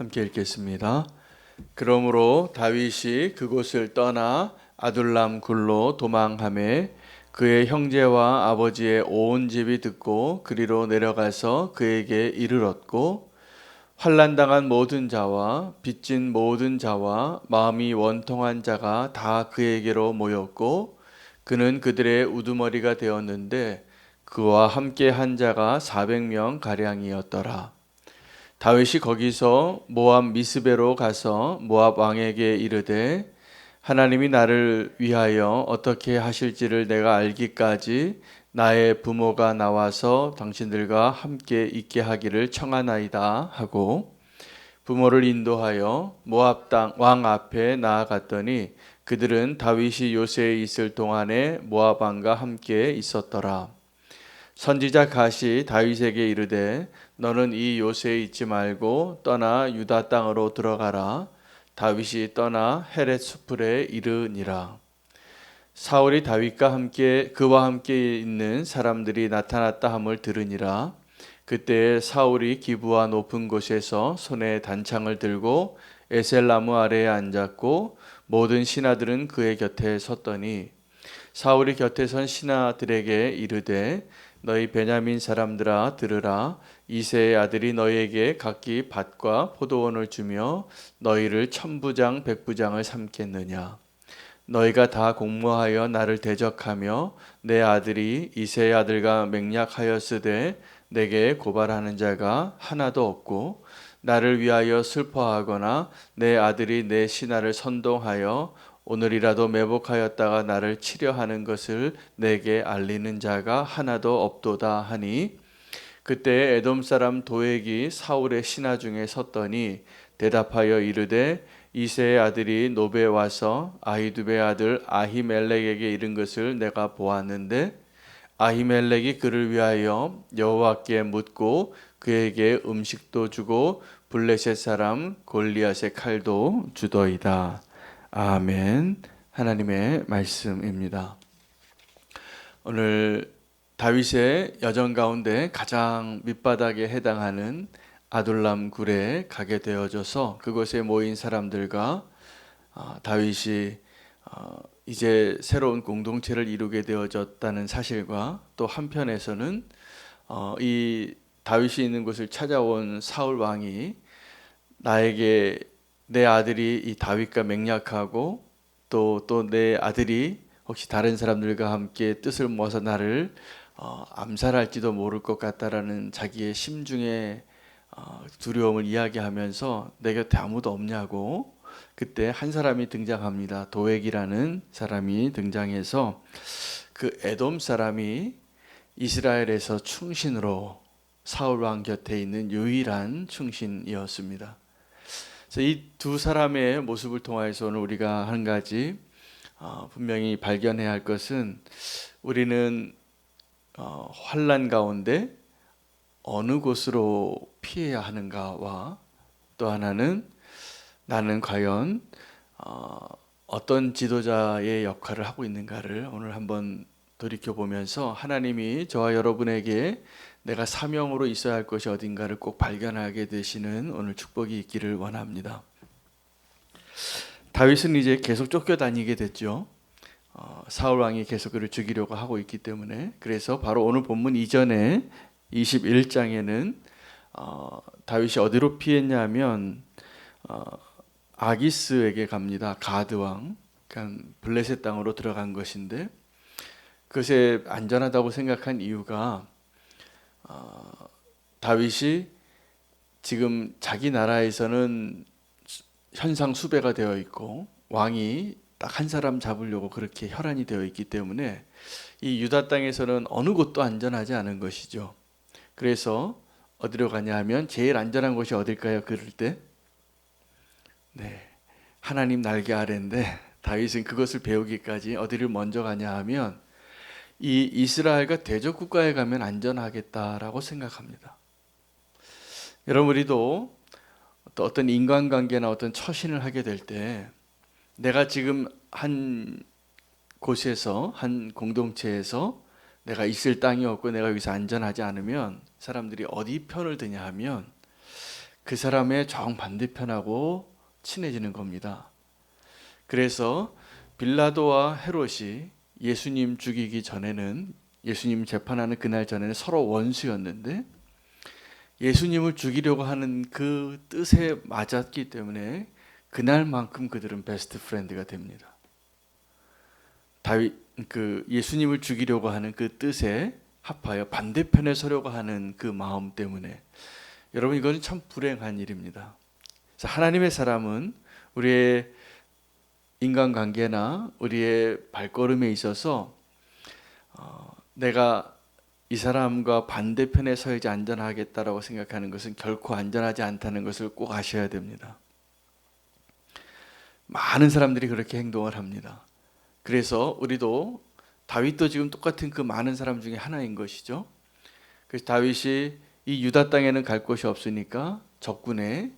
함께 읽겠습니다. 그러므로 다윗이 그곳을 떠나 아둘람 굴로 도망하매 그의 형제와 아버지의 온 집이 듣고 그리로 내려가서 그에게 이르렀고 환난당한 모든 자와 빚진 모든 자와 마음이 원통한 자가 다 그에게로 모였고 그는 그들의 우두머리가 되었는데 그와 함께 한 자가 400명 가량이었더라. 다윗이 거기서 모압 미스베로 가서 모압 왕에게 이르되 하나님이 나를 위하여 어떻게 하실지를 내가 알기까지 나의 부모가 나와서 당신들과 함께 있게 하기를 청하나이다 하고 부모를 인도하여 모압 땅 왕 앞에 나아갔더니 그들은 다윗이 요새에 있을 동안에 모압 왕과 함께 있었더라. 선지자 갓이 다윗에게 이르되 너는 이 요새에 있지 말고 떠나 유다 땅으로 들어가라. 다윗이 떠나 헤렛 수풀에 이르니라. 사울이 다윗과 함께 그와 함께 있는 사람들이 나타났다 함을 들으니라. 그때 사울이 기브와 높은 곳에서 손에 단창을 들고 에셀나무 아래에 앉았고 모든 신하들은 그의 곁에 섰더니 사울이 곁에 선 신하들에게 이르되 너희 베냐민 사람들아 들으라. 이새의 아들이 너희에게 각기 밭과 포도원을 주며 너희를 천부장 백부장을 삼겠느냐. 너희가 다 공모하여 나를 대적하며 내 아들이 이새의 아들과 맹약하였으되 내게 고발하는 자가 하나도 없고 나를 위하여 슬퍼하거나 내 아들이 내 신하를 선동하여 오늘이라도 매복하였다가 나를 치려하는 것을 내게 알리는 자가 하나도 없도다 하니 그때 에돔 사람 도액이 사울의 신하 중에 섰더니 대답하여 이르되 이새의 아들이 노베에 와서 아히두베의 아들 아히멜렉에게 이른 것을 내가 보았는데 아히멜렉이 그를 위하여 여호와께 묻고 그에게 음식도 주고 블레셋 사람 골리앗의 칼도 주더이다. 아멘. 하나님의 말씀입니다. 오늘 다윗의 여정 가운데 가장 밑바닥에 해당하는 아둘람 굴에 가게 되어져서 그곳에 모인 사람들과 다윗이 이제 새로운 공동체를 이루게 되어졌다는 사실과 또 한편에서는 이 다윗이 있는 곳을 찾아온 사울 왕이 나에게 내 아들이 이 다윗과 맹약하고 또 내 아들이 혹시 다른 사람들과 함께 뜻을 모아서 나를 암살할지도 모를 것 같다라는 자기의 심중의 두려움을 이야기하면서 내 곁에 아무도 없냐고 그때 한 사람이 등장합니다. 도액이라는 사람이 등장해서 그 에돔 사람이 이스라엘에서 충신으로 사울 왕 곁에 있는 유일한 충신이었습니다. 이 두 사람의 모습을 통해서 오늘 우리가 한 가지 분명히 발견해야 할 것은 우리는 환난 가운데 어느 곳으로 피해야 하는가와 또 하나는 나는 과연 어떤 지도자의 역할을 하고 있는가를 오늘 한번 돌이켜보면서 하나님이 저와 여러분에게 내가 사명으로 있어야 할 것이 어딘가를 꼭 발견하게 되시는 오늘 축복이 있기를 원합니다. 다윗은 이제 계속 쫓겨다니게 됐죠. 사울 왕이 계속 그를 죽이려고 하고 있기 때문에 그래서 바로 오늘 본문 이전에 21장에는 다윗이 어디로 피했냐면 아기스에게 갑니다. 가드 왕, 그러니까 블레셋 땅으로 들어간 것인데 그것에 안전하다고 생각한 이유가 다윗이 지금 자기 나라에서는 현상 수배가 되어 있고 왕이 딱 한 사람 잡으려고 그렇게 혈안이 되어 있기 때문에 이 유다 땅에서는 어느 곳도 안전하지 않은 것이죠. 그래서 어디로 가냐 하면 제일 안전한 곳이 어딜까요? 그럴 때 하나님 날개 아래인데 다윗은 그것을 배우기까지 어디를 먼저 가냐 하면 이 이스라엘과 대적 국가에 가면 안전하겠다라고 생각합니다. 여러분 우리도 또 어떤 인간관계나 어떤 처신을 하게 될 때 내가 지금 한 곳에서 한 공동체에서 내가 있을 땅이 없고 내가 여기서 안전하지 않으면 사람들이 어디 편을 드냐 하면 그 사람의 정반대편하고 친해지는 겁니다. 그래서 빌라도와 헤롯이 예수님 죽이기 전에는, 예수님 재판하는 그날 전에는 서로 원수였는데 예수님을 죽이려고 하는 그 뜻에 맞았기 때문에 그날만큼 그들은 베스트 프렌드가 됩니다. 예수님을 죽이려고 하는 그 뜻에 합하여 반대편에 서려고 하는 그 마음 때문에, 여러분 이건 참 불행한 일입니다. 하나님의 사람은 우리의 인간관계나 우리의 발걸음에 있어서 내가 이 사람과 반대편에 서야지 안전하겠다라고 생각하는 것은 결코 안전하지 않다는 것을 꼭 아셔야 됩니다. 많은 사람들이 그렇게 행동을 합니다. 그래서 우리도, 다윗도 지금 똑같은 그 많은 사람 중에 하나인 것이죠. 그래서 다윗이 이 유다 땅에는 갈 곳이 없으니까 적군의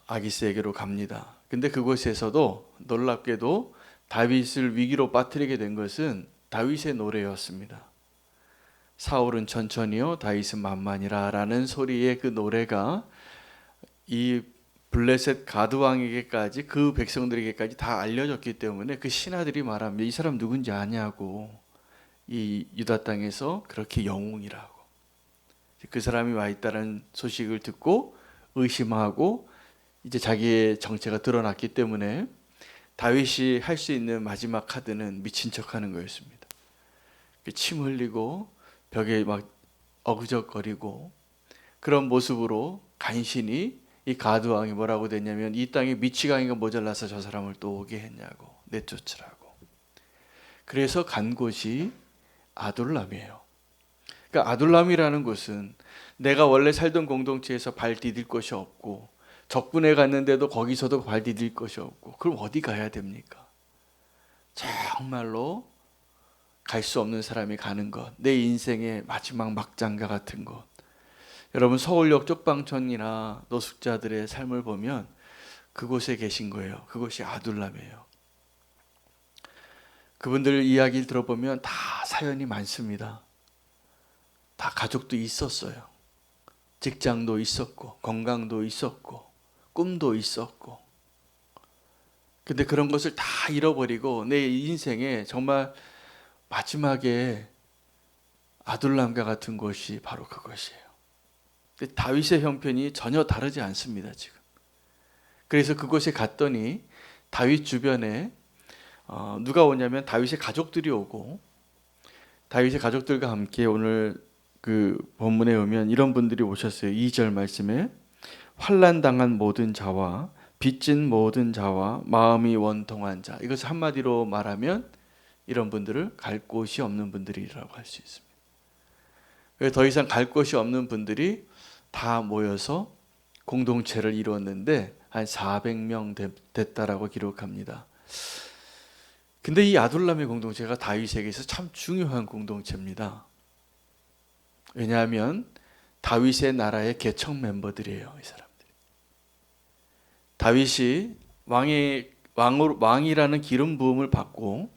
아기스에게로 갑니다. 근데 그곳에서도 놀랍게도 다윗을 위기로 빠뜨리게 된 것은 다윗의 노래였습니다. 사울은 천천히요 다윗은 만만이라 라는 소리의 그 노래가 이 블레셋 가드 왕에게까지, 그 백성들에게까지 다 알려졌기 때문에 그 신하들이 말합니다. 이 사람 누군지 아냐고. 이 유다 땅에서 그렇게 영웅이라고. 그 사람이 와 있다는 소식을 듣고 의심하고 이제 자기의 정체가 드러났기 때문에 다윗이 할 수 있는 마지막 카드는 미친 척하는 거였습니다. 침 흘리고 벽에 막 어그적거리고 그런 모습으로 간신히 이 가드 왕이 뭐라고 됐냐면, 이 땅에 미치광이가 모자라서 저 사람을 또 오게 했냐고, 내쫓으라고. 그래서 간 곳이 아둘람이에요. 그러니까 아둘람이라는 곳은 내가 원래 살던 공동체에서 발 디딜 곳이 없고 적군에 갔는데도 거기서도 발 디딜 곳이 없고, 그럼 어디 가야 됩니까? 정말로 갈 수 없는 사람이 가는 곳, 내 인생의 마지막 막장과 같은 곳. 여러분 서울역 쪽방촌이나 노숙자들의 삶을 보면 그곳에 계신 거예요. 그곳이 아둘람이에요. 그분들 이야기를 들어보면 다 사연이 많습니다. 다 가족도 있었어요. 직장도 있었고 건강도 있었고 꿈도 있었고, 근데 그런 것을 다 잃어버리고 내 인생에 정말 마지막에 아둘람과 같은 곳이 바로 그것이에요. 근데 다윗의 형편이 전혀 다르지 않습니다 지금. 그래서 그곳에 갔더니 다윗 주변에 누가 오냐면 다윗의 가족들이 오고, 다윗의 가족들과 함께 오늘 그 본문에 오면 이런 분들이 오셨어요. 2절 말씀에 환난당한 모든 자와 빚진 모든 자와 마음이 원통한 자. 이것을 한마디로 말하면 이런 분들을 갈 곳이 없는 분들이라고 할 수 있습니다. 더 이상 갈 곳이 없는 분들이 다 모여서 공동체를 이루었는데 한 400명 됐다라고 기록합니다. 근데 이 아둘람의 공동체가 다윗에게서 참 중요한 공동체입니다. 왜냐하면 다윗의 나라의 계층 멤버들이에요, 이 사람들이. 다윗이 왕이라는 기름 부음을 받고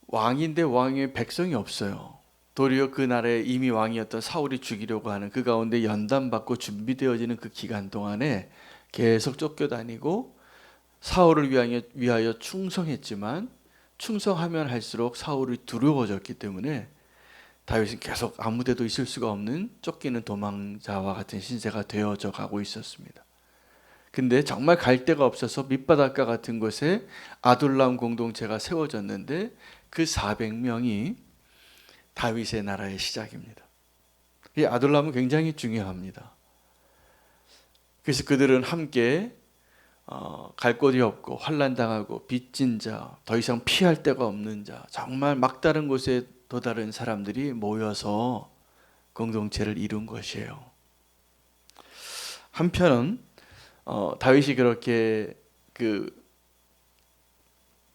왕인데 왕의 백성이 없어요. 도리어 그 나라에 이미 왕이었던 사울이 죽이려고 하는 그 가운데 연단받고 준비되어지는 그 기간 동안에 계속 쫓겨다니고 사울을 위하여 충성했지만 충성하면 할수록 사울이 두려워졌기 때문에 다윗은 계속 아무데도 있을 수가 없는 쫓기는 도망자와 같은 신세가 되어져 가고 있었습니다. 근데 정말 갈 데가 없어서 밑바닷가 같은 곳에 아둘람 공동체가 세워졌는데 그 400명이 다윗의 나라의 시작입니다. 이 아둘람은 굉장히 중요합니다. 그래서 그들은 함께 갈 곳이 없고 환난당하고 빚진 자, 더 이상 피할 데가 없는 자, 정말 막다른 곳에 도다른 사람들이 모여서 공동체를 이룬 것이에요. 한편은 다윗이 그렇게 그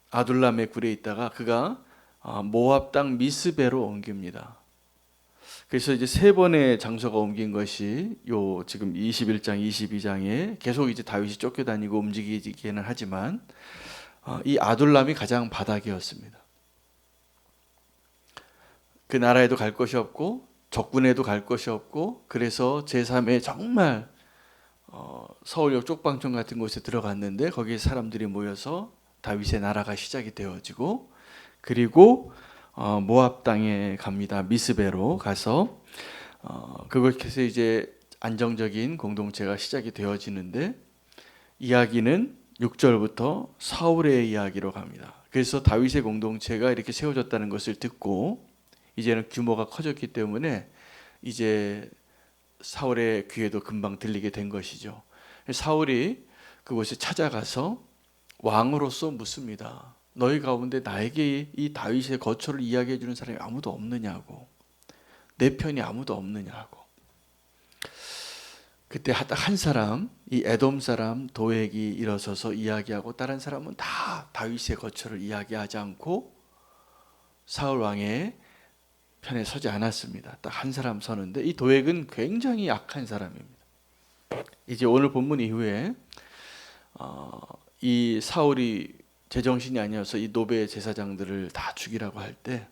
아둘람의 굴에 있다가 그가 모압 땅 미스베로 옮깁니다. 그래서 이제 세 번의 장소가 옮긴 것이 요 지금 21장, 22장에 계속 이제 다윗이 쫓겨다니고 움직이기는 하지만 이 아둘람이 가장 바닥이었습니다. 그 나라에도 갈 곳이 없고 적군에도 갈 것이 없고, 그래서 제3의 정말 서울역 쪽방촌 같은 곳에 들어갔는데 거기에 사람들이 모여서 다윗의 나라가 시작이 되어지고, 그리고 모압 땅에 갑니다. 미스베로 가서 그곳에서 이제 안정적인 공동체가 시작이 되어지는데, 이야기는 6절부터 사울의 이야기로 갑니다. 그래서 다윗의 공동체가 이렇게 세워졌다는 것을 듣고 이제는 규모가 커졌기 때문에 이제 사울의 귀에도 금방 들리게 된 것이죠. 사울이 그곳에 찾아가서 왕으로서 묻습니다. 너희 가운데 나에게 이 다윗의 거처를 이야기해 주는 사람이 아무도 없느냐고, 내 편이 아무도 없느냐고. 그때 딱 한 사람, 이 에돔 사람 도액이 일어서서 이야기하고, 다른 사람은 다 다윗의 거처를 이야기하지 않고 사울 왕의 편에 서지 않았습니다. 딱 한 사람 서는데, 이 도액은 굉장히 약한 사람입니다. 이제 오늘 본문 이후에 이 사울이 제정신이 아니어서 이 노베 제사장들을 다 죽이라고 할 때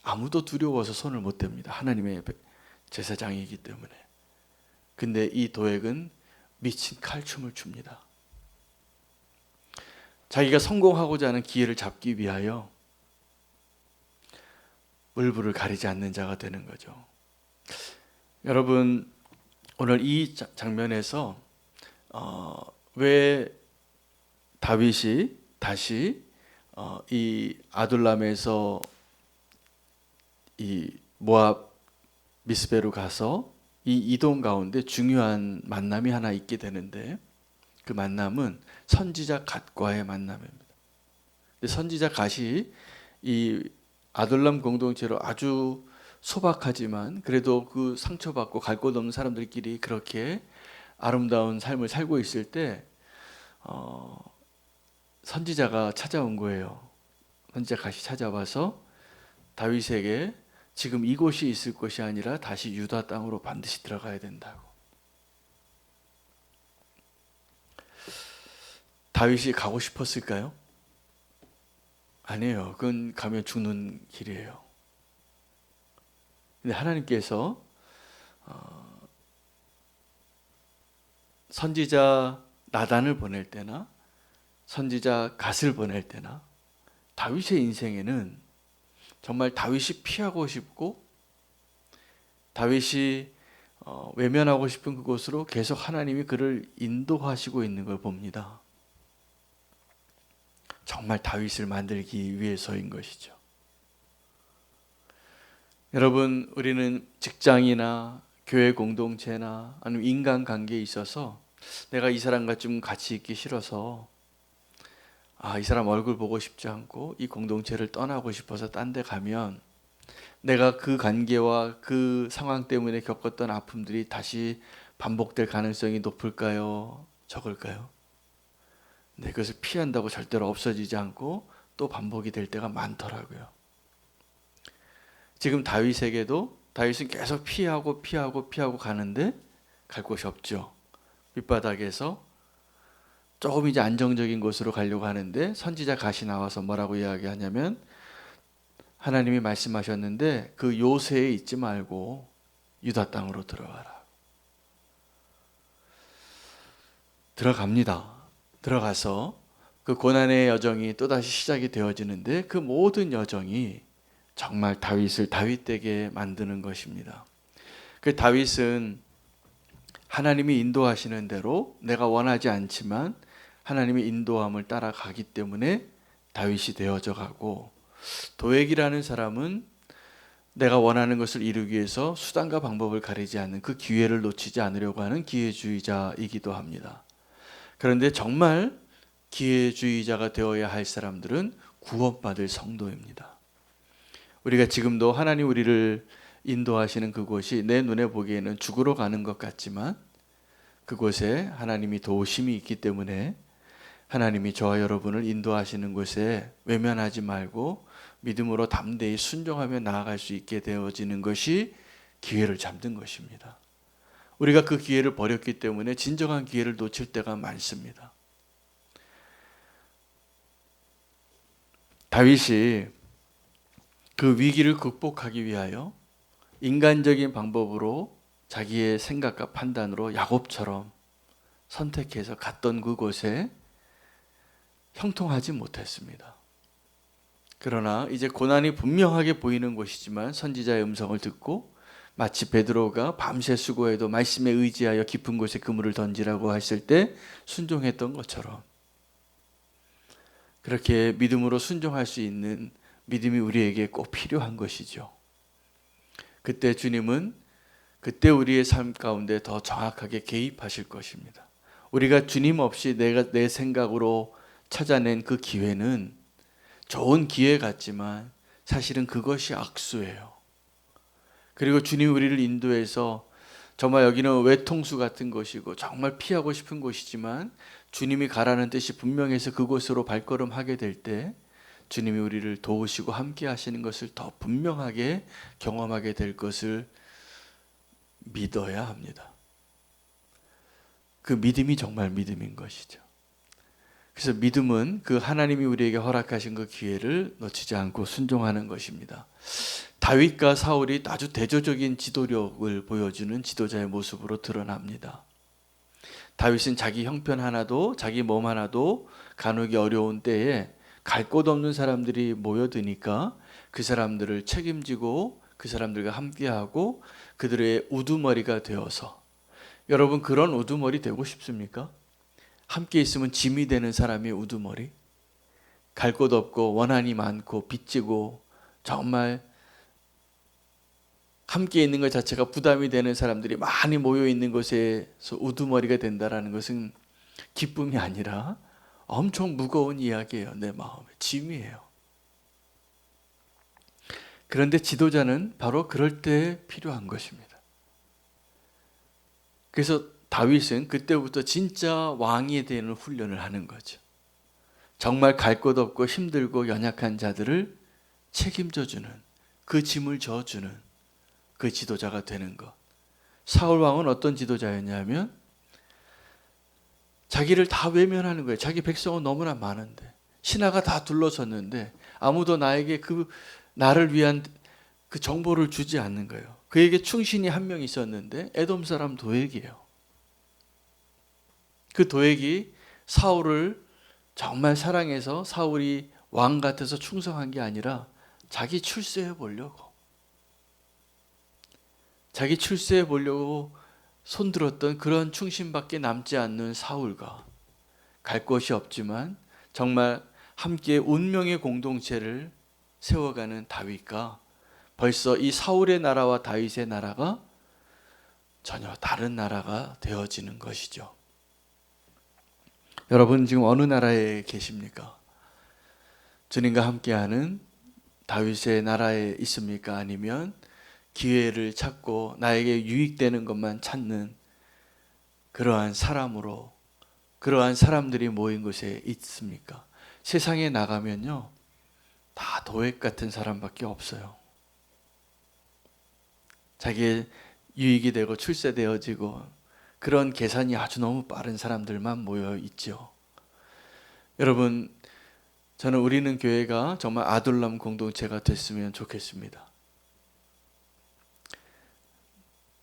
아무도 두려워서 손을 못 댑니다. 하나님의 제사장이기 때문에. 근데 이 도액은 미친 칼춤을 춥니다. 자기가 성공하고자 하는 기회를 잡기 위하여 물불을 가리지 않는 자가 되는 거죠. 여러분, 오늘 이 장면에서 왜 다윗이 다시 이 아둘람에서 이 모압 미스베로 가서 이 이동 가운데 중요한 만남이 하나 있게 되는데, 그 만남은 선지자 갓과의 만남입니다. 선지자 갓이 이 아둘람 공동체로 아주 소박하지만 그래도 그 상처받고 갈 곳 없는 사람들끼리 그렇게 아름다운 삶을 살고 있을 때 선지자가 찾아온 거예요. 선지자 갓이 찾아와서 다윗에게 지금 이곳이 있을 것이 아니라 다시 유다 땅으로 반드시 들어가야 된다고. 다윗이 가고 싶었을까요? 아니에요. 그건 가면 죽는 길이에요. 근데 하나님께서 선지자 나단을 보낼 때나 선지자 갓을 보낼 때나 다윗의 인생에는 정말 다윗이 피하고 싶고 다윗이 외면하고 싶은 그곳으로 계속 하나님이 그를 인도하시고 있는 걸 봅니다. 정말 다윗을 만들기 위해서인 것이죠. 여러분, 우리는 직장이나 교회 공동체나 아니면 인간관계에 있어서 내가 이 사람과 좀 같이 있기 싫어서 이 사람 얼굴 보고 싶지 않고 이 공동체를 떠나고 싶어서 딴 데 가면 내가 그 관계와 그 상황 때문에 겪었던 아픔들이 다시 반복될 가능성이 높을까요? 적을까요? 네, 그것을 피한다고 절대로 없어지지 않고 또 반복이 될 때가 많더라고요. 지금 다윗에게도 다윗은 계속 피하고 가는데 갈 곳이 없죠. 밑바닥에서 조금 이제 안정적인 곳으로 가려고 하는데 선지자 갓이 나와서 뭐라고 이야기하냐면, 하나님이 말씀하셨는데 그 요새에 있지 말고 유다 땅으로 들어가라. 들어갑니다. 들어가서 그 고난의 여정이 또다시 시작이 되어지는데, 그 모든 여정이 정말 다윗을 다윗되게 만드는 것입니다. 그 다윗은 하나님이 인도하시는 대로 내가 원하지 않지만 하나님의 인도함을 따라가기 때문에 다윗이 되어져 가고, 도액이라는 사람은 내가 원하는 것을 이루기 위해서 수단과 방법을 가리지 않는 그 기회를 놓치지 않으려고 하는 기회주의자이기도 합니다. 그런데 정말 기회주의자가 되어야 할 사람들은 구원받을 성도입니다. 우리가 지금도 하나님 우리를 인도하시는 그곳이 내 눈에 보기에는 죽으러 가는 것 같지만 그곳에 하나님이 도우심이 있기 때문에 하나님이 저와 여러분을 인도하시는 곳에 외면하지 말고 믿음으로 담대히 순종하며 나아갈 수 있게 되어지는 것이 기회를 잡는 것입니다. 우리가 그 기회를 버렸기 때문에 진정한 기회를 놓칠 때가 많습니다. 다윗이 그 위기를 극복하기 위하여 인간적인 방법으로 자기의 생각과 판단으로 야곱처럼 선택해서 갔던 그곳에 형통하지 못했습니다. 그러나 이제 고난이 분명하게 보이는 곳이지만 선지자의 음성을 듣고 마치 베드로가 밤새 수고해도 말씀에 의지하여 깊은 곳에 그물을 던지라고 했을 때 순종했던 것처럼 그렇게 믿음으로 순종할 수 있는 믿음이 우리에게 꼭 필요한 것이죠. 그때 주님은 그때 우리의 삶 가운데 더 정확하게 개입하실 것입니다. 우리가 주님 없이 내가 내 생각으로 찾아낸 그 기회는 좋은 기회 같지만 사실은 그것이 악수예요. 그리고 주님이 우리를 인도해서 정말 여기는 외통수 같은 곳이고 정말 피하고 싶은 곳이지만 주님이 가라는 뜻이 분명해서 그곳으로 발걸음하게 될 때 주님이 우리를 도우시고 함께 하시는 것을 더 분명하게 경험하게 될 것을 믿어야 합니다. 그 믿음이 정말 믿음인 것이죠. 그래서 믿음은 그 하나님이 우리에게 허락하신 그 기회를 놓치지 않고 순종하는 것입니다. 다윗과 사울이 아주 대조적인 지도력을 보여주는 지도자의 모습으로 드러납니다. 다윗은 자기 형편 하나도 자기 몸 하나도 가누기 어려운 때에 갈 곳 없는 사람들이 모여드니까 그 사람들을 책임지고 그 사람들과 함께하고 그들의 우두머리가 되어서, 여러분 그런 우두머리 되고 싶습니까? 함께 있으면 짐이 되는 사람이 우두머리, 갈 곳 없고 원한이 많고 빚지고 정말 함께 있는 것 자체가 부담이 되는 사람들이 많이 모여 있는 곳에서 우두머리가 된다는 것은 기쁨이 아니라 엄청 무거운 이야기예요. 내 마음에 짐이에요. 그런데 지도자는 바로 그럴 때 필요한 것입니다. 그래서 다윗은 그때부터 진짜 왕이 되는 훈련을 하는 거죠. 정말 갈 곳 없고 힘들고 연약한 자들을 책임져주는, 그 짐을 져주는 그 지도자가 되는 것. 사울 왕은 어떤 지도자였냐면 자기를 다 외면하는 거예요. 자기 백성은 너무나 많은데, 신하가 다 둘러섰는데 아무도 나에게 나를 위한 그 정보를 주지 않는 거예요. 그에게 충신이 한 명 있었는데 에돔 사람 도액이에요. 그 도액이 사울을 정말 사랑해서 사울이 왕 같아서 충성한 게 아니라 자기 출세해 보려고, 자기 출세해 보려고 손들었던 그런 충신밖에 남지 않는 사울과 갈 곳이 없지만 정말 함께 운명의 공동체를 세워가는 다윗과 벌써 이 사울의 나라와 다윗의 나라가 전혀 다른 나라가 되어지는 것이죠. 여러분 지금 어느 나라에 계십니까? 주님과 함께하는 다윗의 나라에 있습니까? 아니면 기회를 찾고 나에게 유익되는 것만 찾는 그러한 사람으로, 그러한 사람들이 모인 곳에 있습니까? 세상에 나가면요, 다 도액 같은 사람밖에 없어요. 자기의 유익이 되고 출세되어지고 그런 계산이 아주 너무 빠른 사람들만 모여 있죠. 여러분, 저는 우리는 교회가 정말 아둘람 공동체가 됐으면 좋겠습니다.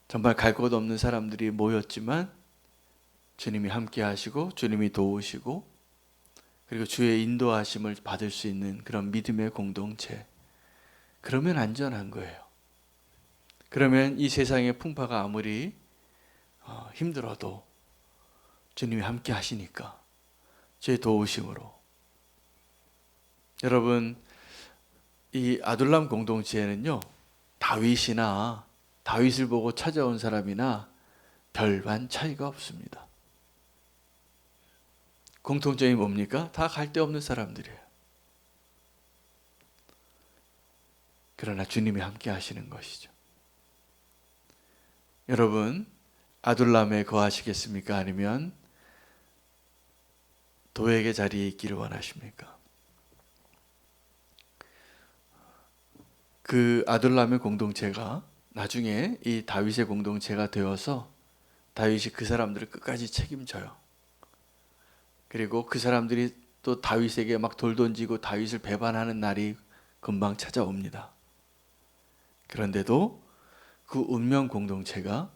정말 갈 곳 없는 사람들이 모였지만 주님이 함께 하시고 주님이 도우시고 그리고 주의 인도하심을 받을 수 있는 그런 믿음의 공동체. 그러면 안전한 거예요. 그러면 이 세상의 풍파가 아무리 힘들어도 주님이 함께 하시니까, 주의 도우심으로. 여러분, 이 아둘람 공동체에는요, 다윗이나 다윗을 보고 찾아온 사람이나 별반 차이가 없습니다. 공통점이 뭡니까? 다 갈 데 없는 사람들이에요. 그러나 주님이 함께 하시는 것이죠. 여러분, 아둘람에 거하시겠습니까? 아니면 도액의 자리에 있기를 원하십니까? 그 아둘람의 공동체가 나중에 이 다윗의 공동체가 되어서 다윗이 그 사람들을 끝까지 책임져요. 그리고 그 사람들이 또 다윗에게 막 돌 던지고 다윗을 배반하는 날이 금방 찾아옵니다. 그런데도 그 운명 공동체가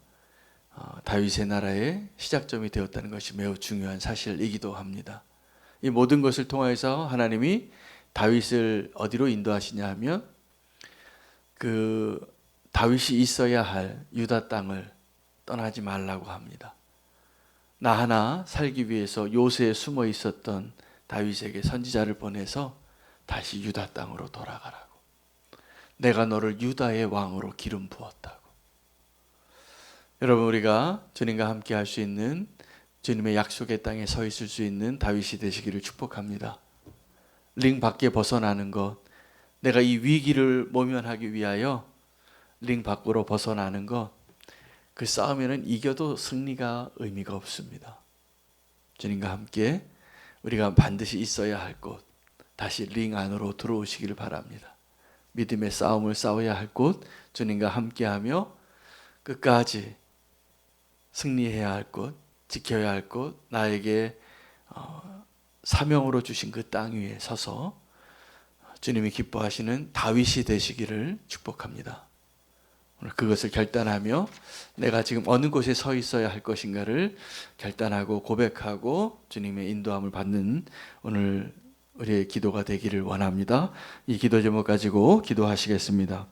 다윗의 나라의 시작점이 되었다는 것이 매우 중요한 사실이기도 합니다. 이 모든 것을 통해서 하나님이 다윗을 어디로 인도하시냐 하면 그 다윗이 있어야 할 유다 땅을 떠나지 말라고 합니다. 나 하나 살기 위해서 요새에 숨어 있었던 다윗에게 선지자를 보내서 다시 유다 땅으로 돌아가라고. 내가 너를 유다의 왕으로 기름 부었다고. 여러분, 우리가 주님과 함께 할 수 있는, 주님의 약속의 땅에 서 있을 수 있는 다윗이 되시기를 축복합니다. 링 밖에 벗어나는 것, 내가 이 위기를 모면하기 위하여 링 밖으로 벗어나는 것, 그 싸움에는 이겨도 승리가 의미가 없습니다. 주님과 함께 우리가 반드시 있어야 할 곳, 다시 링 안으로 들어오시기를 바랍니다. 믿음의 싸움을 싸워야 할 곳, 주님과 함께하며 끝까지 승리해야 할 곳, 지켜야 할 곳, 나에게 사명으로 주신 그 땅 위에 서서 주님이 기뻐하시는 다윗이 되시기를 축복합니다. 오늘 그것을 결단하며 내가 지금 어느 곳에 서 있어야 할 것인가를 결단하고 고백하고 주님의 인도함을 받는 오늘 우리의 기도가 되기를 원합니다. 이 기도 제목 가지고 기도하시겠습니다.